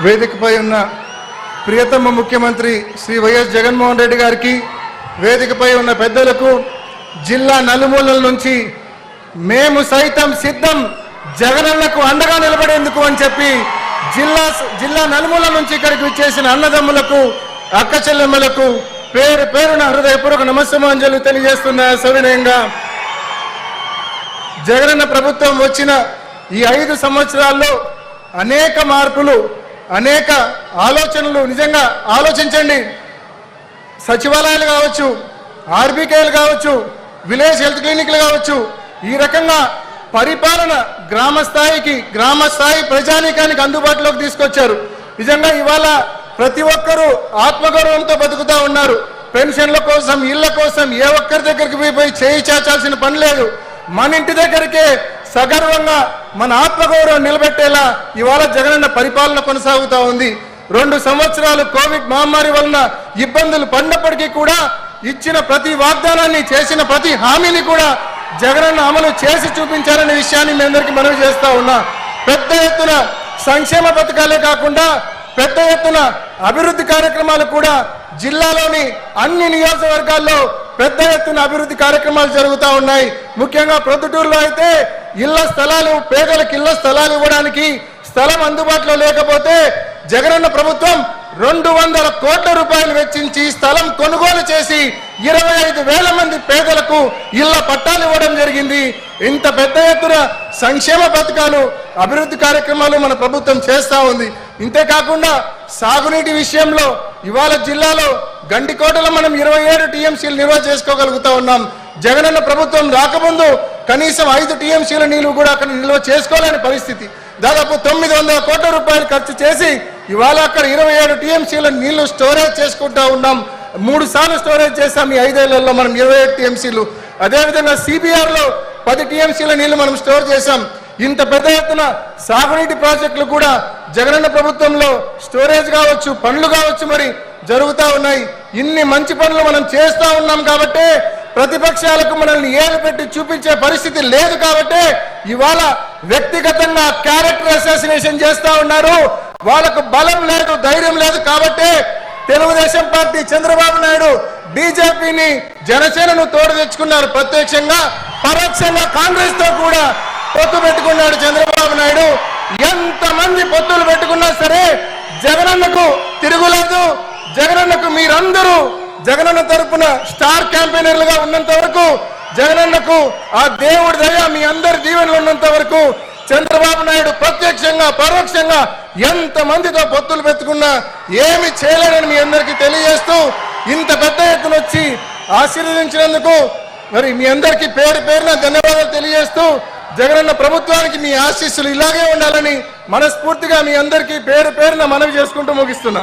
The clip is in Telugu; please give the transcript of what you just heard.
వేదికపై ఉన్న ప్రియతమ ముఖ్యమంత్రి శ్రీ వైఎస్ జగన్మోహన్ రెడ్డి గారికి, వేదికపై ఉన్న పెద్దలకు, జిల్లా నలుమూలల నుంచి మేము సైతం సిద్ధం జగనన్నకు అండగా నిలబడేందుకు అని చెప్పి జిల్లా నలుమూల నుంచి ఇక్కడికి వచ్చేసిన అన్నదమ్ములకు, అక్క చెల్లెమ్మలకు పేరు పేరున హృదయపూర్వక నమస్సమాంజలు తెలియజేస్తున్న సవినయంగా జగనన్న ప్రభుత్వం వచ్చిన ఈ 5 సంవత్సరాల్లో అనేక మార్పులు, అనేక ఆలోచనలు. నిజంగా ఆలోచించండి. సచివాలయాలు కావచ్చు, ఆర్బీకేలు కావచ్చు, విలేజ్ హెల్త్ క్లినిక్లు కావచ్చు, ఈ రకంగా పరిపాలన గ్రామ స్థాయి ప్రజానీకానికి అందుబాటులోకి తీసుకొచ్చారు. నిజంగా ఇవాళ ప్రతి ఒక్కరూ ఆత్మగౌరవంతో బతుకుతా ఉన్నారు. పెన్షన్ల కోసం, ఇళ్ల కోసం ఏ ఒక్కరి దగ్గరికి పోయి చేయి చాచాల్సిన పని లేదు. మన ఇంటి దగ్గరికే సగర్వంగా మన ఆత్మగౌరవం నిలబెట్టేలా ఇవాళ జగనన్న పరిపాలన కొనసాగుతూ ఉంది. 2 సంవత్సరాలు కోవిడ్ మహమ్మారి వలన ఇబ్బందులు పడినప్పటికీ కూడా ఇచ్చిన ప్రతి వాగ్దానాన్ని, చేసిన ప్రతి హామీని కూడా జగనన్న అమలు చేసి చూపించారనే విషయాన్ని మీ అందరికీ మనవి చేస్తా ఉన్నా. పెద్ద ఎత్తున సంక్షేమ పథకాలే కాకుండా పెద్ద ఎత్తున అభివృద్ధి కార్యక్రమాలు కూడా జిల్లాలోని అన్ని నియోజకవర్గాల్లో పెద్ద ఎత్తున అభివృద్ధి కార్యక్రమాలు జరుగుతూ ఉన్నాయి. ముఖ్యంగా ప్రొద్దుటూరులో అయితే ఇళ్ల స్థలాలు, పేదలకు ఇళ్ల స్థలాలు ఇవ్వడానికి స్థలం అందుబాటులో లేకపోతే జగనన్న ప్రభుత్వం 200 కోట్ల రూపాయలు వెచ్చించి స్థలం కొనుగోలు చేసి 25,000 మంది పేదలకు ఇళ్ల పట్టాలు ఇవ్వడం జరిగింది. ఇంత పెద్ద ఎత్తున సంక్షేమ పథకాలు, అభివృద్ధి కార్యక్రమాలు మన ప్రభుత్వం చేస్తూ ఉంది. ఇంతేకాకుండా సాగునీటి విషయంలో ఇవాళ జిల్లాలో గండికోటలో మనం 27 టీఎంసీలు నిల్వ చేసుకోగలుగుతా ఉన్నాం. జగనన్న ప్రభుత్వం రాకముందు కనీసం 5 టీఎంసీల నీళ్లు కూడా అక్కడ నిల్వ చేసుకోలేని పరిస్థితి. దాదాపు 900 కోట్ల రూపాయలు ఖర్చు చేసి ఇవాళ అక్కడ 27 టీఎంసీల నీళ్లు స్టోరేజ్ చేసుకుంటా ఉన్నాం. 3 సార్లు స్టోరేజ్ చేస్తాం ఈ 5 ఏళ్లలో మనం 27 టీఎంసీలు. అదేవిధంగా సిబిఆర్లో 10 టీఎంసీల నీళ్లు మనం స్టోర్ చేశాం. ఇంత పెద్ద ఎత్తున సాగునీటి ప్రాజెక్టులు కూడా జగనన్న ప్రభుత్వంలో స్టోరేజ్ కావచ్చు, పనులు కావచ్చు మరి జరుగుతూ ఉన్నాయి. ఇన్ని మంచి పనులు మనం చేస్తూ ఉన్నాం కాబట్టి ప్రతిపక్షాలకు మనల్ని ఏలు పెట్టి చూపించే పరిస్థితి లేదు. కాబట్టి ఇవాళ వ్యక్తిగతంగా క్యారెక్టర్ అసాసినేషన్ చేస్తూ ఉన్నారు. వాళ్ళకు బలం లేదు, ధైర్యం లేదు. కాబట్టి తెలుగుదేశం పార్టీ, చంద్రబాబు నాయుడు బీజేపీని, జనసేనను తోడు తెచ్చుకున్నారు. ప్రత్యక్షంగా పరోక్షంగా కాంగ్రెస్ తో కూడా పొత్తు పెట్టుకున్నాడు చంద్రబాబు నాయుడు. ఎంతమంది పొత్తులు పెట్టుకున్నా సరే జగనన్నకు తిరుగులేదు. జగనన్నకు మీరందరూ జగనన్న తరపున స్టార్ క్యాంపెయినర్లుగా ఉన్నంత వరకు, జగనన్నకు ఆ దేవుడి దయ మీ అందరి దీవెనలు ఉన్నంత వరకు చంద్రబాబు నాయుడు ప్రత్యక్షంగా పరోక్షంగా ఎంత మందితో పొత్తులు పెట్టుకున్నా ఏమి చేయలేరని మీ అందరికీ తెలియజేస్తూ, ఇంత పెద్ద ఎత్తున వచ్చి ఆశీర్వదించినందుకు మరి మీ అందరికీ పేరు పేరున ధన్యవాదాలు తెలియజేస్తూ, జగనన్న ప్రభుత్వానికి మీ ఆశీస్సులు ఇలాగే ఉండాలని మనస్ఫూర్తిగా మీ అందరికీ పేరు పేరున మనవి చేసుకుంటూ ముగిస్తున్నా.